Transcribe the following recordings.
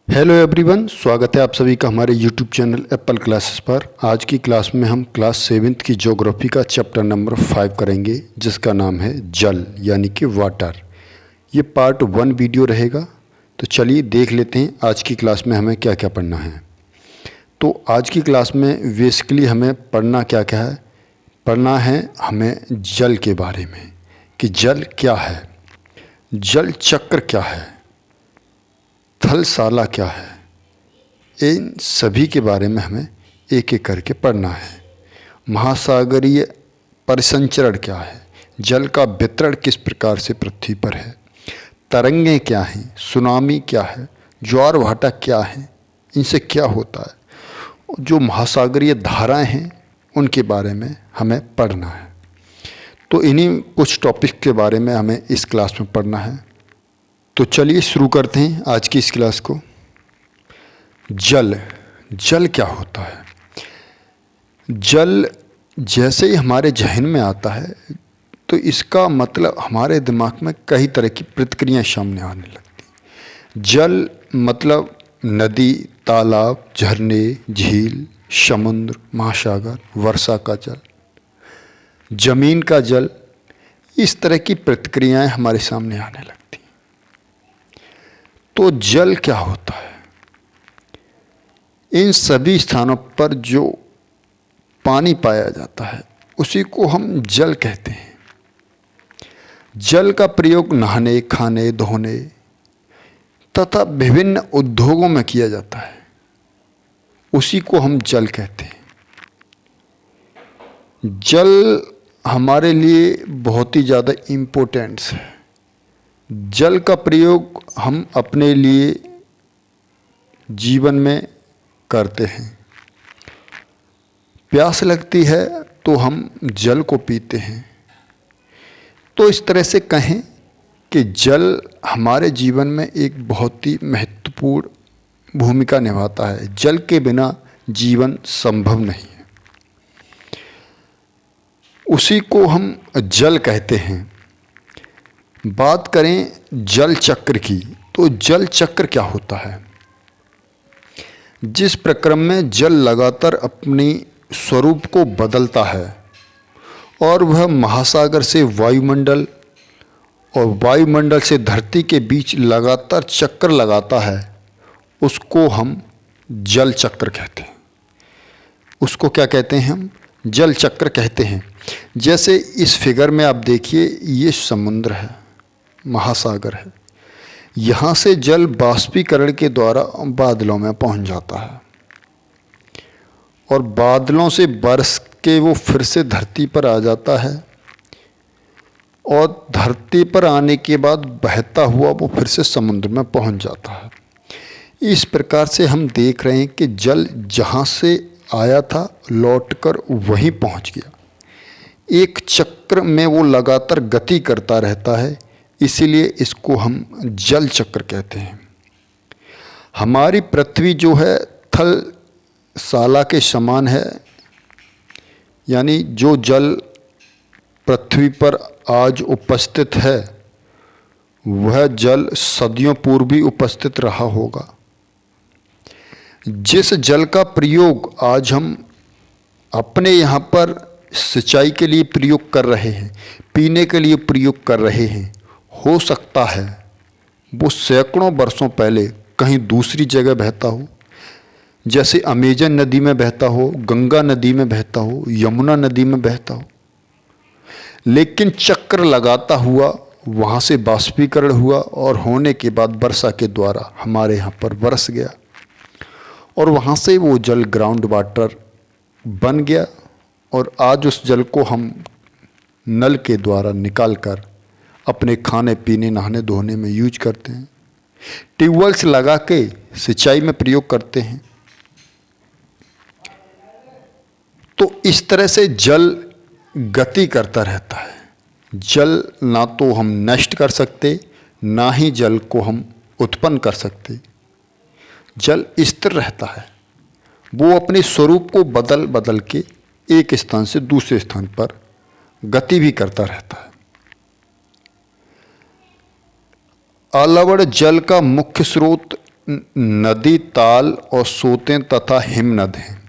Hello everyone, स्वागत है आप सभी का हमारे यूट्यूब चैनल एप्पल क्लासेस पर। आज की क्लास में हम क्लास 7th की ज्योग्राफी का चैप्टर नंबर 5 करेंगे, जिसका नाम है जल यानी कि वाटर। ये पार्ट 1 वीडियो रहेगा। तो चलिए देख लेते हैं आज की क्लास में हमें क्या क्या पढ़ना है। तो आज की क्लास में बेसिकली हमें पढ़ना क्या क्या है। पढ़ना है हमें जल के बारे में कि जल क्या है, जल चक्र क्या है, थलशाला क्या है। इन सभी के बारे में हमें एक एक करके पढ़ना है। महासागरीय परिसंचरण क्या है, जल का वितरण किस प्रकार से पृथ्वी पर है, तरंगें क्या हैं, सुनामी क्या है, ज्वार भाटा क्या है, इनसे क्या होता है, जो महासागरीय धाराएं हैं उनके बारे में हमें पढ़ना है। तो इन्हीं कुछ टॉपिक के बारे में हमें इस क्लास में पढ़ना है। तो चलिए शुरू करते हैं आज की इस क्लास को। जल, जल क्या होता है। जल जैसे ही हमारे जहन में आता है तो इसका मतलब हमारे दिमाग में कई तरह की प्रतिक्रियाएं सामने आने लगती। जल मतलब नदी, तालाब, झरने, झील, समुद्र, महासागर, वर्षा का जल, जमीन का जल, इस तरह की प्रतिक्रियाएं हमारे सामने आने लगती। तो जल क्या होता है। इन सभी स्थानों पर जो पानी पाया जाता है उसी को हम जल कहते हैं। जल का प्रयोग नहाने, खाने, धोने तथा विभिन्न उद्योगों में किया जाता है, उसी को हम जल कहते हैं। जल हमारे लिए बहुत ही ज़्यादा इम्पोर्टेंस है। जल का प्रयोग हम अपने लिए जीवन में करते हैं। प्यास लगती है तो हम जल को पीते हैं। तो इस तरह से कहें कि जल हमारे जीवन में एक बहुत ही महत्वपूर्ण भूमिका निभाता है। जल के बिना जीवन संभव नहीं है, उसी को हम जल कहते हैं। बात करें जल चक्र की, तो जल चक्र क्या होता है। जिस प्रक्रम में जल लगातार अपनी स्वरूप को बदलता है और वह महासागर से वायुमंडल और वायुमंडल से धरती के बीच लगातार चक्कर लगाता है, उसको हम जल चक्र कहते हैं। उसको क्या कहते हैं हम? जल चक्र कहते हैं। जैसे इस फिगर में आप देखिए, ये समुद्र है, महासागर है। यहाँ से जल बाष्पीकरण के द्वारा बादलों में पहुँच जाता है और बादलों से बरस के वो फिर से धरती पर आ जाता है और धरती पर आने के बाद बहता हुआ वो फिर से समुद्र में पहुँच जाता है। इस प्रकार से हम देख रहे हैं कि जल जहाँ से आया था लौटकर वहीं पहुँच गया। एक चक्र में वो लगातार गति करता रहता है, इसीलिए इसको हम जल चक्र कहते हैं। हमारी पृथ्वी जो है थलशाला के समान है, यानी जो जल पृथ्वी पर आज उपस्थित है वह जल सदियों पूर्व भी उपस्थित रहा होगा। जिस जल का प्रयोग आज हम अपने यहाँ पर सिंचाई के लिए प्रयोग कर रहे हैं, पीने के लिए प्रयोग कर रहे हैं, हो सकता है वो सैकड़ों वर्षों पहले कहीं दूसरी जगह बहता हो, जैसे अमेजन नदी में बहता हो, गंगा नदी में बहता हो, यमुना नदी में बहता हो। लेकिन चक्र लगाता हुआ वहाँ से बाष्पीकरण हुआ और होने के बाद वर्षा के द्वारा हमारे यहाँ पर बरस गया और वहाँ से वो जल ग्राउंड वाटर बन गया और आज उस जल को हम नल के द्वारा निकाल कर अपने खाने, पीने, नहाने, धोने में यूज करते हैं। ट्यूबवेल से लगा के सिंचाई में प्रयोग करते हैं। तो इस तरह से जल गति करता रहता है। जल ना तो हम नष्ट कर सकते, ना ही जल को हम उत्पन्न कर सकते। जल स्थिर रहता है, वो अपने स्वरूप को बदल बदल के एक स्थान से दूसरे स्थान पर गति भी करता रहता है। अलवड़ जल का मुख्य स्रोत नदी, ताल और सोते तथा हिमनद हैं।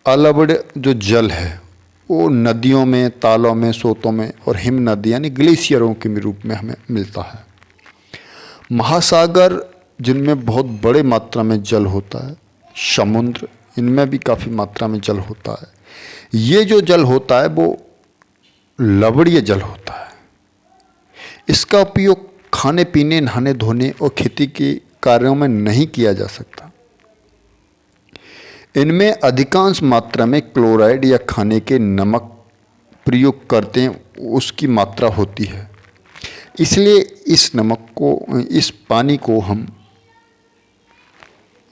अलवड़ जो जल है वो नदियों में, तालों में, सोतों में और हिमनद यानी ग्लेशियरों के रूप में हमें मिलता है। महासागर जिनमें बहुत बड़े मात्रा में जल होता है, समुद्र इनमें भी काफ़ी मात्रा में जल होता है। ये जो जल होता है वो लवणीय जल होता है। इसका उपयोग खाने पीने, नहाने धोने और खेती के कार्यों में नहीं किया जा सकता। इनमें अधिकांश मात्रा में क्लोराइड या खाने के नमक प्रयोग करते हैं उसकी मात्रा होती है, इसलिए इस नमक को, इस पानी को हम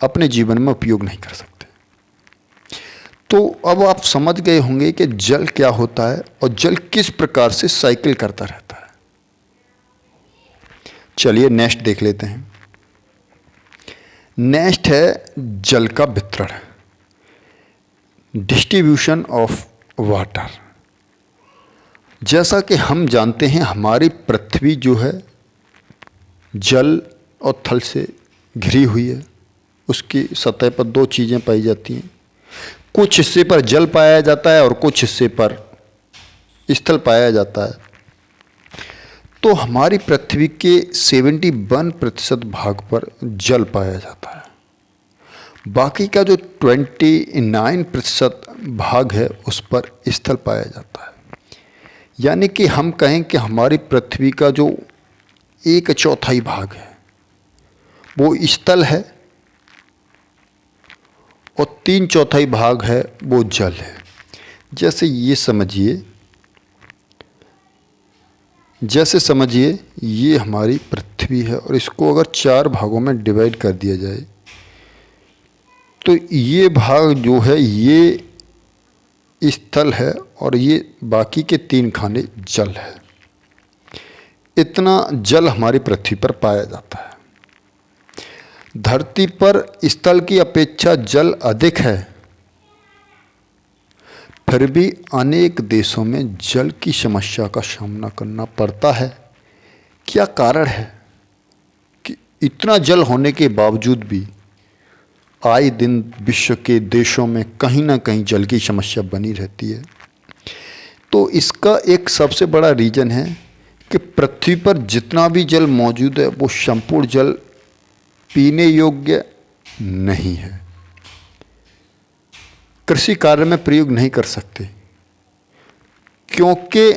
अपने जीवन में उपयोग नहीं कर सकते। तो अब आप समझ गए होंगे कि जल क्या होता है और जल किस प्रकार से साइकिल करता रहता है। चलिए नेक्स्ट देख लेते हैं। नेक्स्ट है जल का वितरण, डिस्ट्रीब्यूशन ऑफ वाटर। जैसा कि हम जानते हैं हमारी पृथ्वी जो है जल और थल से घिरी हुई है। उसकी सतह पर दो चीज़ें पाई जाती हैं, कुछ हिस्से पर जल पाया जाता है और कुछ हिस्से पर स्थल पाया जाता है। तो हमारी पृथ्वी के 71% भाग पर जल पाया जाता है। बाकी का जो 29% भाग है उस पर स्थल पाया जाता है। यानी कि हम कहें कि हमारी पृथ्वी का जो 1/4 भाग है वो स्थल है और 3/4 भाग है वो जल है। जैसे समझिए ये हमारी पृथ्वी है और इसको अगर 4 भागों में डिवाइड कर दिया जाए तो ये भाग जो है ये स्थल है और ये बाकी के 3 खाने जल है। इतना जल हमारी पृथ्वी पर पाया जाता है। धरती पर स्थल की अपेक्षा जल अधिक है, फिर भी अनेक देशों में जल की समस्या का सामना करना पड़ता है। क्या कारण है कि इतना जल होने के बावजूद भी आए दिन विश्व के देशों में कहीं ना कहीं जल की समस्या बनी रहती है? तो इसका एक सबसे बड़ा रीज़न है कि पृथ्वी पर जितना भी जल मौजूद है वो संपूर्ण जल पीने योग्य नहीं है। कृषि कार्य में प्रयोग नहीं कर सकते, क्योंकि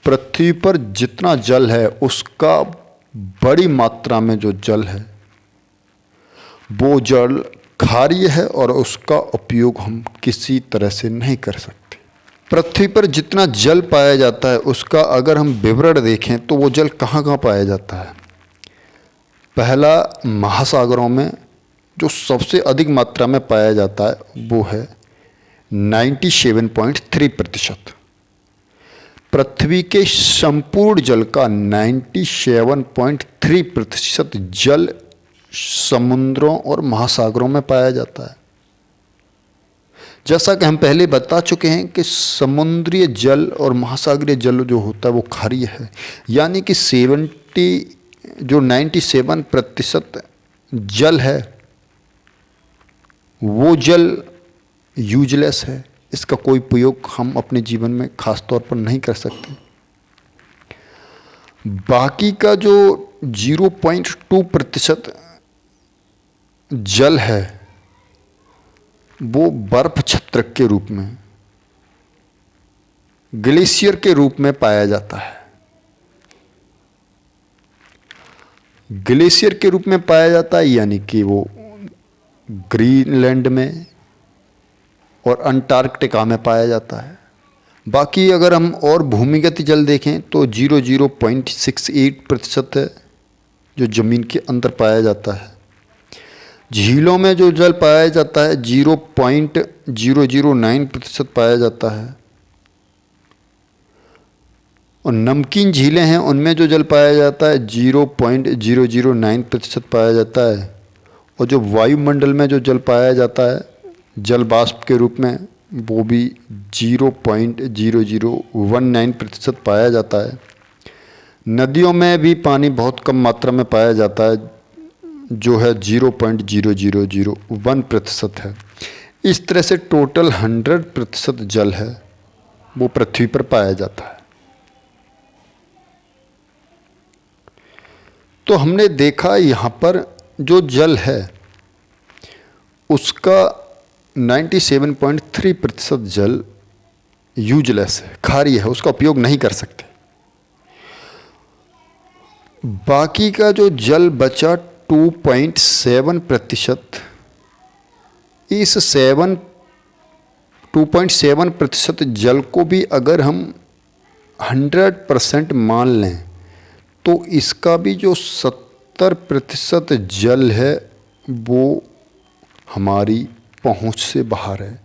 पृथ्वी पर जितना जल है उसका बड़ी मात्रा में जो जल है वो जल क्षारीय है और उसका उपयोग हम किसी तरह से नहीं कर सकते। पृथ्वी पर जितना जल पाया जाता है उसका अगर हम विवरण देखें तो वो जल कहाँ कहाँ पाया जाता है। पहला, महासागरों में जो सबसे अधिक मात्रा में पाया जाता है वो है 97.3%। पृथ्वी के संपूर्ण जल का 97.3% जल समुद्रों और महासागरों में पाया जाता है। जैसा कि हम पहले बता चुके हैं कि समुद्रीय जल और महासागरीय जल जो होता है वो क्षारीय है, यानी कि 97% जल है वो जल यूजलेस है। इसका कोई प्रयोग हम अपने जीवन में खास तौर पर नहीं कर सकते। बाकी का जो 0.2% जल है वो बर्फ छत्र के रूप में, ग्लेशियर के रूप में पाया जाता है। ग्लेशियर के रूप में पाया जाता है यानी कि वो ग्रीनलैंड में और अंटार्कटिका में पाया जाता है। बाकी अगर हम और भूमिगत जल देखें तो 0.68% है जो ज़मीन के अंदर पाया जाता है। झीलों में जो जल पाया जाता है 0.009% पाया जाता है। और नमकीन झीलें हैं उनमें जो जल पाया जाता है 0.009% पाया जाता है। और जो वायुमंडल में जो जल पाया जाता है जल वाष्प के रूप में वो भी 0.0019% पाया जाता है। नदियों में भी पानी बहुत कम मात्रा में पाया जाता है जो है 0.0001% है। इस तरह से टोटल 100% जल है वो पृथ्वी पर पाया जाता है। तो हमने देखा यहाँ पर जो जल है उसका 97.3% जल यूजलेस है, खारी है, उसका उपयोग नहीं कर सकते। बाकी का जो जल बचा 2.7%, इस 2.7% जल को भी अगर हम 100% मान लें तो इसका भी जो 70% जल है वो हमारी पहुंच से बाहर है।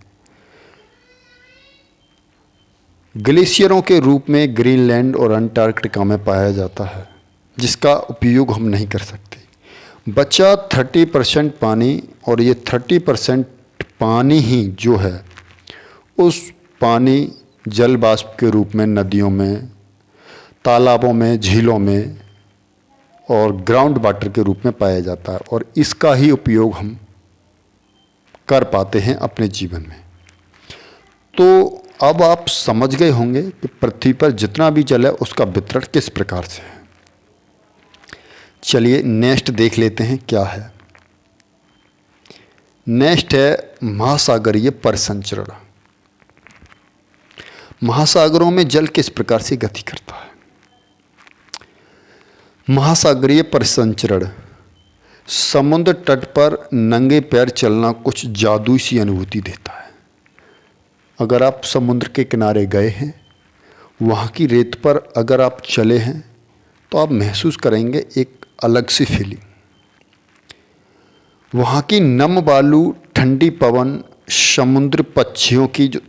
ग्लेशियरों के रूप में ग्रीनलैंड और अंटार्कटिका में पाया जाता है, जिसका उपयोग हम नहीं कर सकते। बचा 30% पानी, और ये 30% पानी ही जो है उस पानी जल वाष्प के रूप में नदियों में, तालाबों में, झीलों में और ग्राउंड वाटर के रूप में पाया जाता है, और इसका ही उपयोग हम कर पाते हैं अपने जीवन में। तो अब आप समझ गए होंगे कि पृथ्वी पर जितना भी जल है उसका वितरण किस प्रकार से है। चलिए नेक्स्ट देख लेते हैं क्या है। नेक्स्ट है महासागरीय परिसंचरण। महासागरों में जल किस प्रकार से गति करता है। महासागरीय परिसंचरण, समुद्र तट पर नंगे पैर चलना कुछ जादुई सी अनुभूति देता है। अगर आप समुद्र के किनारे गए हैं, वहाँ की रेत पर अगर आप चले हैं तो आप महसूस करेंगे एक अलग सी फीलिंग। वहाँ की नम बालू, ठंडी पवन, समुद्र पक्षियों की जो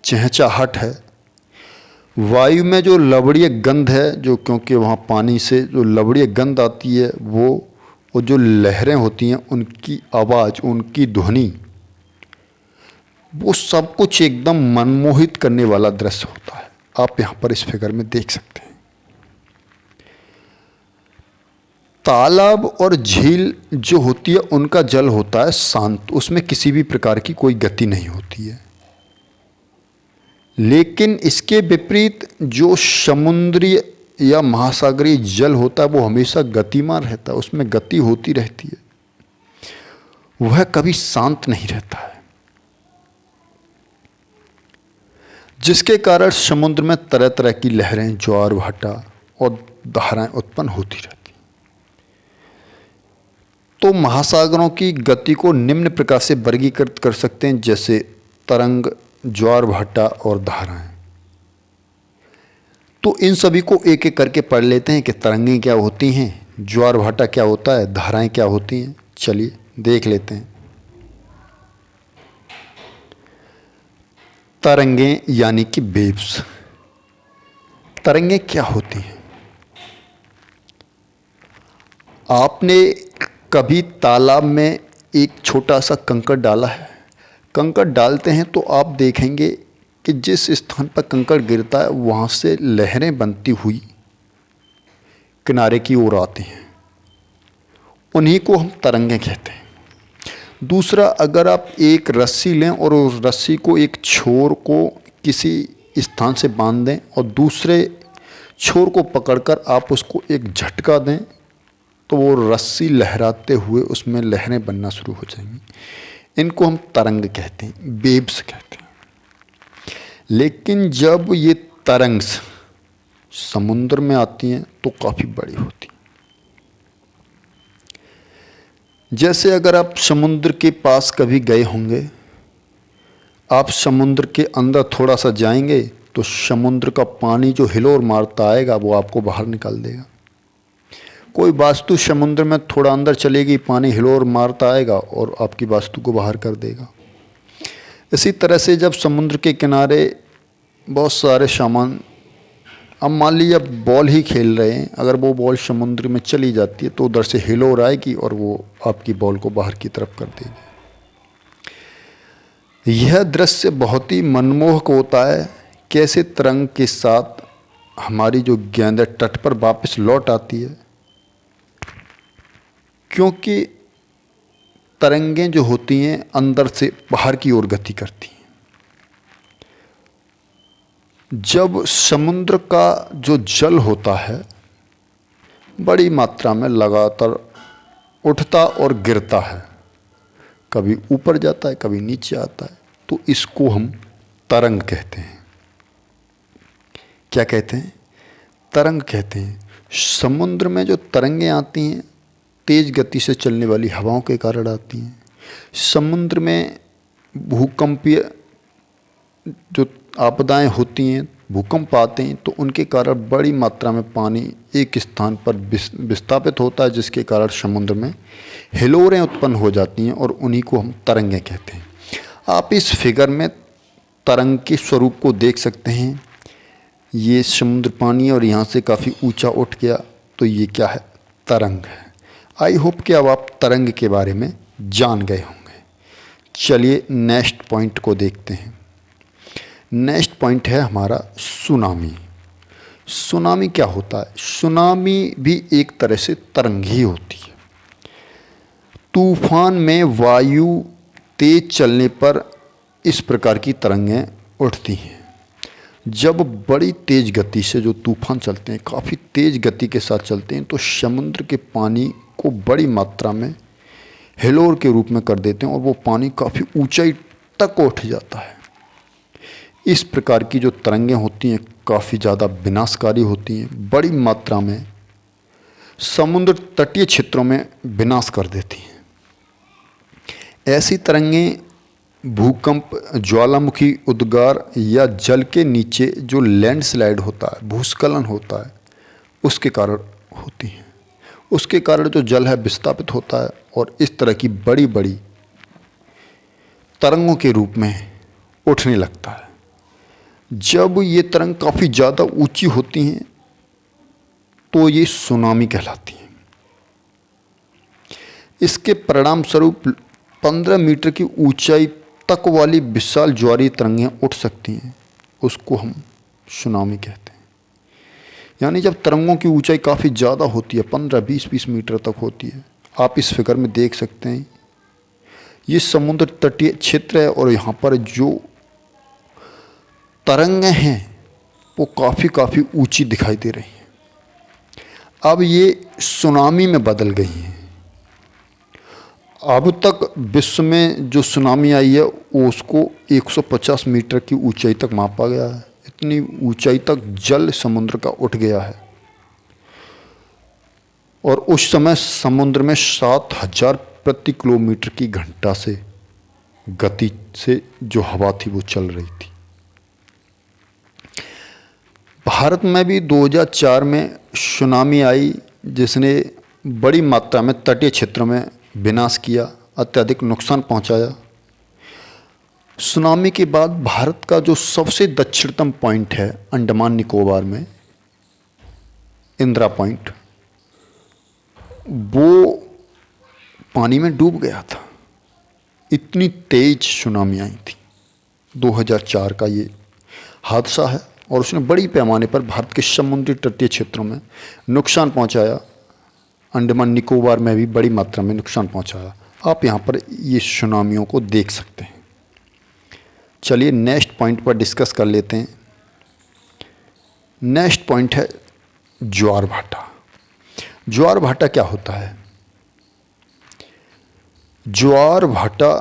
चहचहाहट है, वायु में जो लवणीय गंध है, जो क्योंकि वहाँ पानी से जो लवणीय गंध आती है वो, और जो लहरें होती हैं उनकी आवाज़, उनकी ध्वनि, वो सब कुछ एकदम मनमोहित करने वाला दृश्य होता है। आप यहाँ पर इस फिगर में देख सकते हैं। तालाब और झील जो होती है उनका जल होता है शांत, उसमें किसी भी प्रकार की कोई गति नहीं होती है। लेकिन इसके विपरीत जो समुद्रीय या महासागरीय जल होता है वो हमेशा गतिमान रहता है, उसमें गति होती रहती है, वह कभी शांत नहीं रहता है, जिसके कारण समुद्र में तरह तरह की लहरें, ज्वार भाटा और धाराएं उत्पन्न होती रहती। तो महासागरों की गति को निम्न प्रकार से वर्गीकृत कर सकते हैं, जैसे तरंग, ज्वार भाटा और धाराएं। तो इन सभी को एक एक करके पढ़ लेते हैं कि तरंगें क्या होती हैं, ज्वार भाटा क्या होता है, धाराएं क्या होती हैं। चलिए देख लेते हैं। तरंगें यानी कि वेव्स। तरंगें क्या होती हैं? आपने कभी तालाब में एक छोटा सा कंकड़ डाला है? कंकड़ डालते हैं तो आप देखेंगे कि जिस स्थान पर कंकड़ गिरता है वहाँ से लहरें बनती हुई किनारे की ओर आती हैं, उन्हीं को हम तरंगें कहते हैं। दूसरा, अगर आप एक रस्सी लें और उस रस्सी को एक छोर को किसी स्थान से बांध दें और दूसरे छोर को पकड़कर आप उसको एक झटका दें तो वो रस्सी लहराते हुए उसमें लहरें बनना शुरू हो जाएंगी। इनको हम तरंग कहते हैं, वेव्स कहते हैं। लेकिन जब ये तरंग समुद्र में आती हैं तो काफ़ी बड़ी होती हैं। जैसे अगर आप समुद्र के पास कभी गए होंगे, आप समुद्र के अंदर थोड़ा सा जाएंगे तो समुद्र का पानी जो हिलोर मारता आएगा वो आपको बाहर निकाल देगा। कोई वास्तु समुद्र में थोड़ा अंदर चलेगी, पानी हिलोर मारता आएगा और आपकी वास्तु को बाहर कर देगा। इसी तरह से जब समुद्र के किनारे बहुत सारे सामान, अब मान लीजिए आप बॉल ही खेल रहे हैं, अगर वो बॉल समुद्र में चली जाती है तो उधर से हिलोर आएगी और वो आपकी बॉल को बाहर की तरफ कर देगी। यह दृश्य बहुत ही मनमोहक होता है, कैसे तरंग के साथ हमारी जो गेंद तट पर वापस लौट आती है, क्योंकि तरंगें जो होती हैं अंदर से बाहर की ओर गति करती हैं। जब समुद्र का जो जल होता है बड़ी मात्रा में लगातार उठता और गिरता है, कभी ऊपर जाता है कभी नीचे आता है, तो इसको हम तरंग कहते हैं। क्या कहते हैं? तरंग कहते हैं। समुद्र में जो तरंगें आती हैं तेज गति से चलने वाली हवाओं के कारण आती हैं। समुद्र में भूकंपीय जो आपदाएं होती हैं, भूकंप आते हैं, तो उनके कारण बड़ी मात्रा में पानी एक स्थान पर विस्थापित होता है, जिसके कारण समुद्र में हिलोरें उत्पन्न हो जाती हैं और उन्हीं को हम तरंगें कहते हैं। आप इस फिगर में तरंग के स्वरूप को देख सकते हैं। ये समुद्र पानी और यहाँ से काफ़ी ऊंचा उठ गया, तो ये क्या है? तरंग है। आई होप कि अब आप तरंग के बारे में जान गए होंगे। चलिए नेक्स्ट पॉइंट को देखते हैं। नेक्स्ट पॉइंट है हमारा सुनामी। सुनामी क्या होता है? सुनामी भी एक तरह से तरंग ही होती है। तूफान में वायु तेज चलने पर इस प्रकार की तरंगें उठती हैं। जब बड़ी तेज गति से जो तूफान चलते हैं, काफ़ी तेज गति के साथ चलते हैं, तो समुद्र के पानी को बड़ी मात्रा में हिलोर के रूप में कर देते हैं और वो पानी काफ़ी ऊंचाई तक उठ जाता है। इस प्रकार की जो तरंगें होती हैं काफ़ी ज़्यादा विनाशकारी होती हैं, बड़ी मात्रा में समुद्र तटीय क्षेत्रों में विनाश कर देती हैं। ऐसी तरंगें भूकंप, ज्वालामुखी उद्गार या जल के नीचे जो लैंडस्लाइड होता है, भूस्खलन होता है, उसके कारण होती हैं। उसके कारण जो जल है विस्थापित होता है और इस तरह की बड़ी बड़ी तरंगों के रूप में उठने लगता है। जब ये तरंग काफ़ी ज़्यादा ऊंची होती हैं तो ये सुनामी कहलाती हैं। इसके परिणाम स्वरूप 15 मीटर की ऊंचाई तक वाली विशाल ज्वारीय तरंगें उठ सकती हैं, उसको हम सुनामी कहते हैं। यानी जब तरंगों की ऊंचाई काफ़ी ज़्यादा होती है, 15-20 मीटर तक होती है। आप इस फिगर में देख सकते हैं, ये समुद्र तटीय क्षेत्र है और यहाँ पर जो तरंगें हैं वो काफ़ी ऊंची दिखाई दे रही हैं। अब ये सुनामी में बदल गई हैं। अब तक विश्व में जो सुनामी आई है वो उसको 150 मीटर की ऊंचाई तक मापा गया है। इतनी ऊंचाई तक जल समुद्र का उठ गया है और उस समय समुद्र में 7000 प्रति किलोमीटर की घंटा से गति से जो हवा थी वो चल रही थी। भारत में भी 2004 में सुनामी आई, जिसने बड़ी मात्रा में तटीय क्षेत्रों में विनाश किया, अत्यधिक नुकसान पहुंचाया। सुनामी के बाद भारत का जो सबसे दक्षिणतम पॉइंट है अंडमान निकोबार में, इंदिरा पॉइंट, वो पानी में डूब गया था। इतनी तेज सुनामी आई थी। 2004 का ये हादसा है और उसने बड़ी पैमाने पर भारत के समुद्री तटीय क्षेत्रों में नुकसान पहुंचाया। अंडमान निकोबार में भी बड़ी मात्रा में नुकसान पहुंचाया। आप यहाँ पर ये सुनामियों को देख सकते हैं। चलिए नेक्स्ट पॉइंट पर डिस्कस कर लेते हैं। नेक्स्ट पॉइंट है ज्वार भाटा। ज्वार भाटा क्या होता है? ज्वार भाटा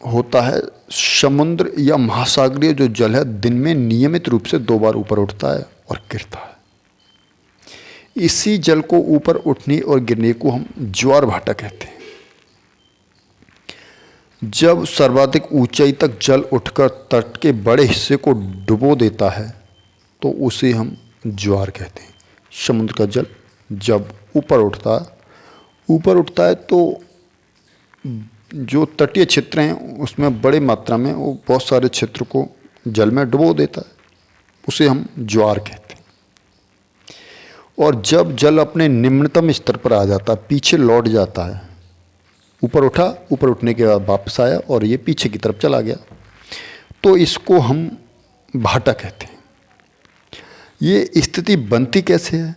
होता है समुद्र या महासागरीय जो जल है दिन में नियमित रूप से 2 बार ऊपर उठता है और गिरता है। इसी जल को ऊपर उठने और गिरने को हम ज्वार भाटा कहते हैं। जब सर्वाधिक ऊंचाई तक जल उठकर तट के बड़े हिस्से को डुबो देता है तो उसे हम ज्वार कहते हैं। समुद्र का जल जब ऊपर उठता है तो जो तटीय क्षेत्र हैं उसमें बड़े मात्रा में वो बहुत सारे क्षेत्र को जल में डुबो देता है, उसे हम ज्वार कहते हैं। और जब जल अपने निम्नतम स्तर पर आ जाता है, पीछे लौट जाता है, ऊपर उठने के बाद वापस आया और ये पीछे की तरफ चला गया, तो इसको हम भाटा कहते हैं। ये स्थिति बनती कैसे है?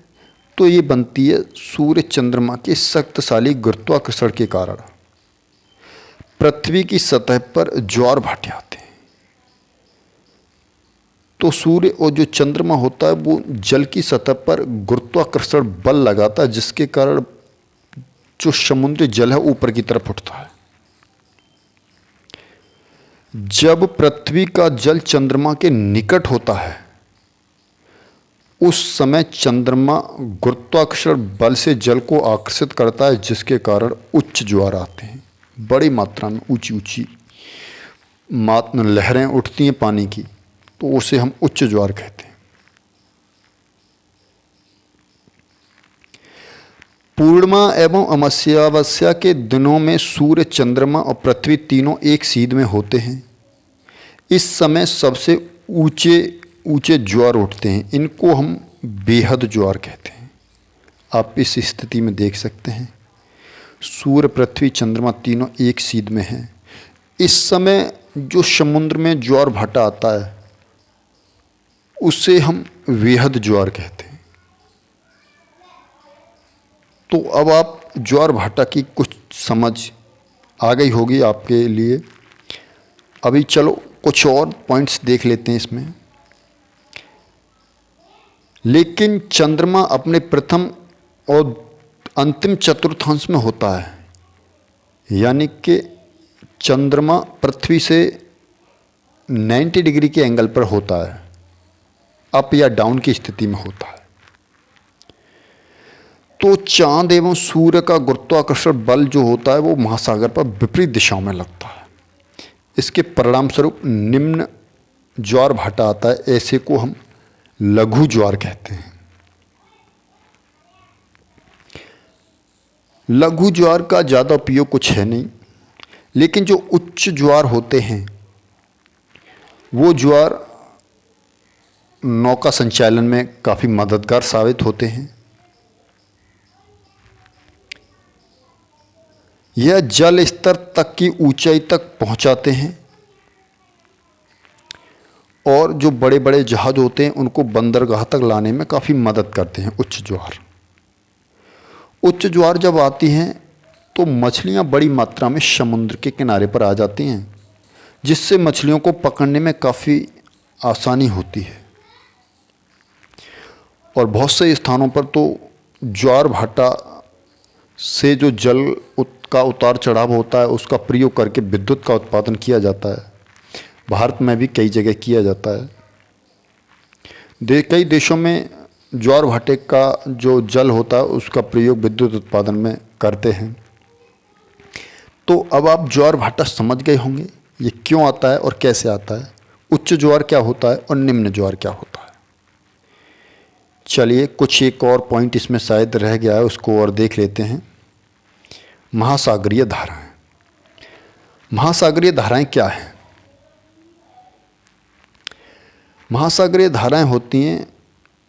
तो ये बनती है सूर्य चंद्रमा के शक्तिशाली गुरुत्वाकर्षण के कारण। पृथ्वी की सतह पर ज्वार भाटे आते हैं, तो सूर्य और जो चंद्रमा होता है वो जल की सतह पर गुरुत्वाकर्षण बल लगाता है, जिसके कारण जो समुद्री जल है ऊपर की तरफ उठता है। जब पृथ्वी का जल चंद्रमा के निकट होता है उस समय चंद्रमा गुरुत्वाकर्षण बल से जल को आकर्षित करता है, जिसके कारण उच्च ज्वार आते हैं। बड़ी मात्रा में ऊंची ऊंची लहरें उठती हैं पानी की, तो उसे हम उच्च ज्वार कहते हैं। पूर्णिमा एवं अमावस्या के दिनों में सूर्य, चंद्रमा और पृथ्वी तीनों एक सीध में होते हैं। इस समय सबसे ऊंचे ऊंचे ज्वार उठते हैं। इनको हम बेहद ज्वार कहते हैं। आप इस स्थिति में देख सकते हैं सूर्य, पृथ्वी, चंद्रमा तीनों एक सीध में हैं। इस समय जो समुद्र में ज्वार भाटा आता है उसे हम बेहद ज्वार कहते हैं। तो अब आप ज्वार भाटा की कुछ समझ आ गई होगी आपके लिए। अभी चलो कुछ और पॉइंट्स देख लेते हैं इसमें। लेकिन चंद्रमा अपने प्रथम और अंतिम चतुर्थांश में होता है, यानी कि चंद्रमा पृथ्वी से 90 डिग्री के एंगल पर होता है, अप या डाउन की स्थिति में होता है। तो चांद एवं सूर्य का गुरुत्वाकर्षण बल जो होता है वो महासागर पर विपरीत दिशाओं में लगता है। इसके परिणाम स्वरूप निम्न ज्वार भाटा आता है। ऐसे को हम लघु ज्वार कहते हैं। लघु ज्वार का ज़्यादा उपयोग कुछ है नहीं, लेकिन जो उच्च ज्वार होते हैं वो ज्वार नौका संचालन में काफ़ी मददगार साबित होते हैं। यह जल स्तर तक की ऊंचाई तक पहुंचाते हैं और जो बड़े बड़े जहाज होते हैं उनको बंदरगाह तक लाने में काफ़ी मदद करते हैं उच्च ज्वार। उच्च ज्वार जब आती हैं तो मछलियां बड़ी मात्रा में समुद्र के किनारे पर आ जाती हैं, जिससे मछलियों को पकड़ने में काफ़ी आसानी होती है। और बहुत से स्थानों पर तो ज्वार भाटा से जो जल का उतार चढ़ाव होता है उसका प्रयोग करके विद्युत का उत्पादन किया जाता है। भारत में भी कई जगह किया जाता है। कई देशों में ज्वार भाटे का जो जल होता है उसका प्रयोग विद्युत उत्पादन में करते हैं। तो अब आप ज्वार भाटा समझ गए होंगे ये क्यों आता है और कैसे आता है, उच्च ज्वार क्या होता है और निम्न ज्वार क्या होता है। चलिए कुछ एक और पॉइंट इसमें शायद रह गया है, उसको और देख लेते हैं। महासागरीय धाराएं। महासागरीय धाराएं क्या हैं? महासागरीय धाराएं होती हैं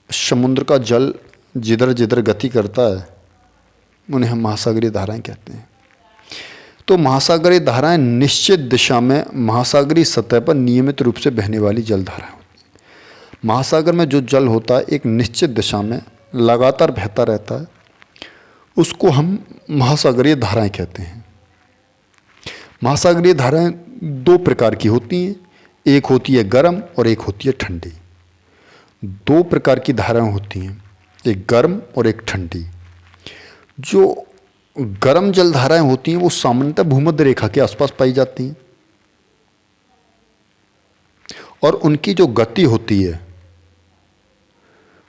समुद्र का जल जिधर जिधर गति करता है उन्हें हम महासागरीय धाराएं कहते हैं। तो महासागरीय धाराएं निश्चित दिशा में महासागरीय सतह पर नियमित रूप से बहने वाली जल धाराएं होती हैं। महासागर में जो जल होता है एक निश्चित दिशा में लगातार बहता रहता है, उसको हम महासागरीय धाराएं कहते हैं। महासागरीय धाराएं दो प्रकार की होती हैं, एक होती है गर्म और एक होती है ठंडी। दो प्रकार की धाराएं होती हैं, एक गर्म और एक ठंडी। जो गर्म जल धाराएं होती हैं वो सामान्यतः भूमध्य रेखा के आसपास पाई जाती हैं और उनकी जो गति होती है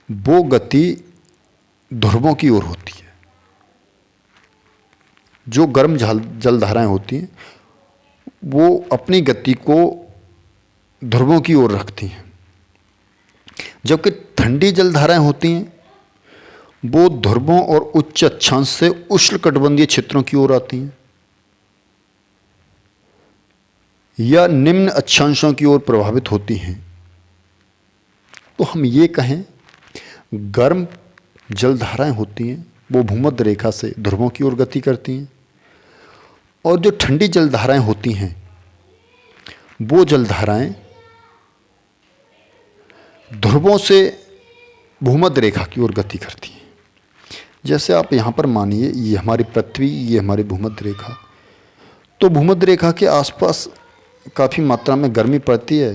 वो गति ध्रुवों की ओर होती है। जो गर्म जल धाराएं होती हैं वो अपनी गति को ध्रुवों की ओर रखती हैं, जबकि ठंडी जल धाराएं होती हैं वो ध्रुवों और उच्च अक्षांश से उष्णकटिबंधीय क्षेत्रों की ओर आती हैं या निम्न अक्षांशों की ओर प्रभावित होती हैं। तो हम ये कहें गर्म जल धाराएं होती हैं वो भूमध्य रेखा से ध्रुवों की ओर गति करती हैं और जो ठंडी जल धाराएं होती हैं वो जल धाराएं ध्रुवों से भूमध्य रेखा की ओर गति करती हैं। जैसे आप यहाँ पर मानिए ये हमारी पृथ्वी, ये हमारी भूमध्य रेखा, तो भूमध्य रेखा के आसपास काफ़ी मात्रा में गर्मी पड़ती है,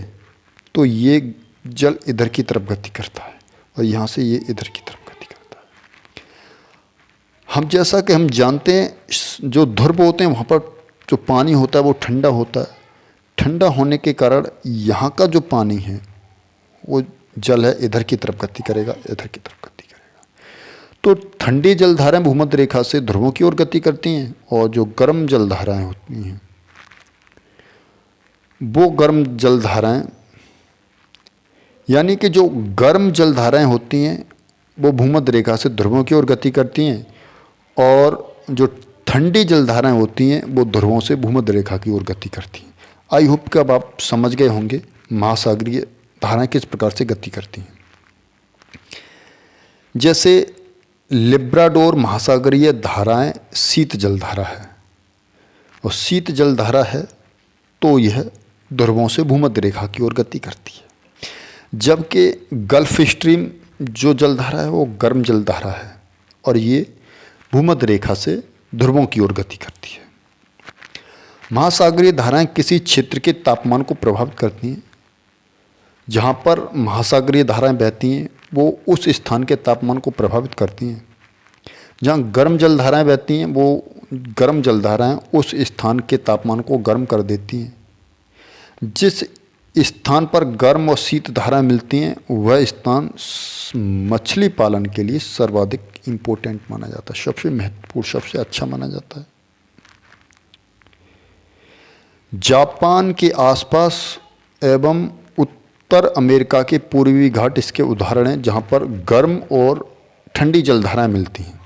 तो ये जल इधर की तरफ गति करता है और यहाँ से ये इधर की तरफ गति करता है। हम जैसा कि हम जानते हैं, जो ध्रुव होते हैं वहाँ पर जो पानी होता है वो ठंडा होता है। ठंडा होने के कारण यहाँ का जो पानी है वो जल है इधर की तरफ गति करेगा, इधर की तरफ गति करेगा। तो ठंडी जलधाराएं भूमध्य रेखा से ध्रुवों की ओर गति करती हैं, और जो गर्म जलधाराएं होती हैं वो गर्म जलधाराएं, यानी कि जो गर्म जलधाराएं होती हैं वो भूमध्य रेखा से ध्रुवों की ओर गति करती हैं, और जो ठंडी जलधाराएं होती हैं वो ध्रुवों से भूमध्य रेखा की ओर गति करती हैं। आई होप कि अब आप समझ गए होंगे महासागरीय धाराएं किस प्रकार से गति करती हैं। जैसे लिब्राडोर महासागरीय धाराएं शीत जलधारा है, और शीत जलधारा है तो यह ध्रुवों से भूमध्य रेखा की ओर गति करती है। जबकि गल्फ स्ट्रीम जो जलधारा है वो गर्म जलधारा है, और ये भूमध्य रेखा से ध्रुवों की ओर गति करती है। महासागरीय धाराएं किसी क्षेत्र के तापमान को प्रभावित करती हैं। जहाँ पर महासागरीय धाराएं बहती हैं वो उस स्थान के तापमान को प्रभावित करती हैं। जहाँ गर्म जलधाराएं बहती हैं वो गर्म जलधाराएं उस स्थान के तापमान को गर्म कर देती हैं। जिस स्थान पर गर्म और शीत धाराएं मिलती हैं वह स्थान मछली पालन के लिए सर्वाधिक इम्पोर्टेंट माना जाता है, सबसे महत्वपूर्ण, सबसे अच्छा माना जाता है। जापान के आसपास एवं उत्तर अमेरिका के पूर्वी घाट इसके उदाहरण हैं, जहाँ पर गर्म और ठंडी जलधाराएं मिलती हैं।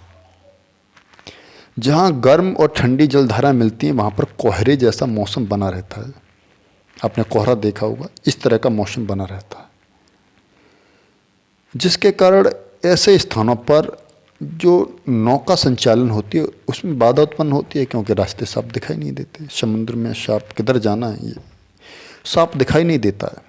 जहाँ गर्म और ठंडी जलधाराएं मिलती हैं वहाँ पर कोहरे जैसा मौसम बना रहता है। आपने कोहरा देखा होगा, इस तरह का मौसम बना रहता है, जिसके कारण ऐसे स्थानों पर जो नौका संचालन होती है उसमें बाधा उत्पन्न होती है, क्योंकि रास्ते साफ दिखाई नहीं देते। समुद्र में साफ किधर जाना है ये साफ दिखाई नहीं देता है।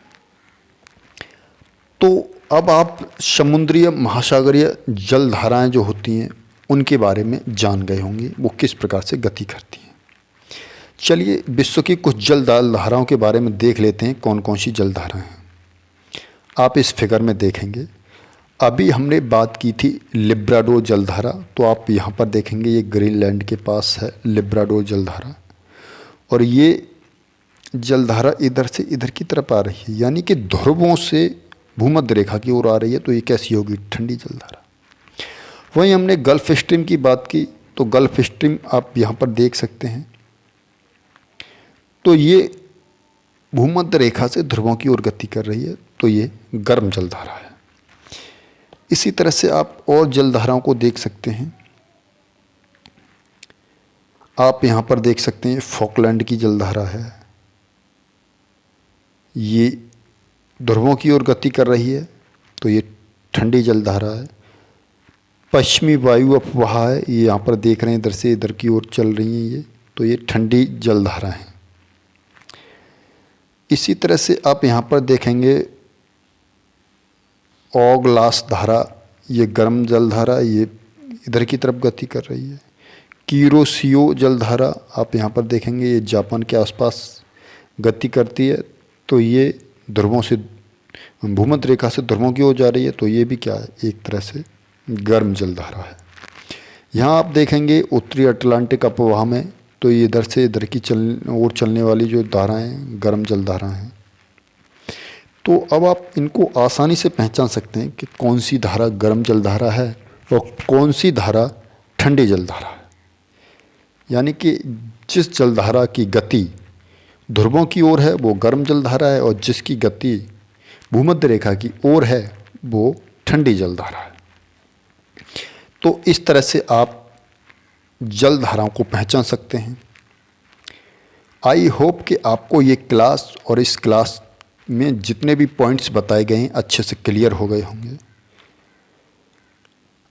तो अब आप समुद्रीय महासागरीय जलधाराएं जो होती हैं उनके बारे में जान गए होंगे, वो किस प्रकार से गति करती हैं। चलिए विश्व की कुछ जलधाराओं के बारे में देख लेते हैं कौन कौन सी जलधाराएं हैं। आप इस फिगर में देखेंगे, अभी हमने बात की थी लिब्राडोर जलधारा, तो आप यहाँ पर देखेंगे ये ग्रीनलैंड के पास है लिब्राडोर जलधारा, और ये जलधारा इधर से इधर की तरफ आ रही है, यानी कि ध्रुवों से भूमध्य रेखा की ओर आ रही है। तो ये कैसी होगी? ठंडी जलधारा। वहीं हमने गल्फ स्ट्रीम की बात की, तो गल्फ स्ट्रीम आप यहाँ पर देख सकते हैं, तो ये भूमध्य रेखा से ध्रुवों की ओर गति कर रही है, तो ये गर्म जलधारा है। इसी तरह से आप और जलधाराओं को देख सकते हैं। आप यहाँ पर देख सकते हैं फॉकलैंड की जलधारा है, ये ध्रुवों की ओर गति कर रही है, तो ये ठंडी जलधारा है। पश्चिमी वायु अफवाह है, ये यहाँ पर देख रहे हैं इधर से इधर की ओर चल रही हैं ये, तो ये ठंडी जलधारा है। इसी तरह से आप यहाँ पर देखेंगे ओगलास धारा, ये गर्म जलधारा, ये इधर की तरफ गति कर रही है। कीरोसियो जलधारा आप यहाँ पर देखेंगे, ये जापान के आसपास गति करती है, तो ये ध्रुवों से भूमध्य रेखा से ध्रुवों की ओर जा रही है, तो ये भी क्या है? एक तरह से गर्म जलधारा है। यहाँ आप देखेंगे उत्तरी अटलांटिक अपवाह में, तो ये इधर से इधर की ओर चलने वाली जो धाराएं गर्म जलधारा हैं। तो अब आप इनको आसानी से पहचान सकते हैं कि कौन सी धारा गर्म जलधारा है और कौन सी धारा ठंडी जलधारा है। यानी कि जिस जलधारा की गति ध्रुवों की ओर है वो गर्म जलधारा है, और जिसकी गति भूमध्य रेखा की ओर है वो ठंडी जलधारा है। तो इस तरह से आप जलधाराओं को पहचान सकते हैं। आई होप कि आपको ये क्लास और इस क्लास में जितने भी पॉइंट्स बताए गए हैं अच्छे से क्लियर हो गए होंगे।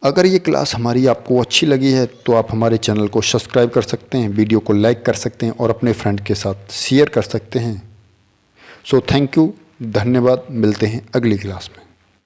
अगर ये क्लास हमारी आपको अच्छी लगी है तो आप हमारे चैनल को सब्सक्राइब कर सकते हैं, वीडियो को लाइक कर सकते हैं और अपने फ्रेंड के साथ शेयर कर सकते हैं। सो थैंक यू, धन्यवाद। मिलते हैं अगली क्लास में।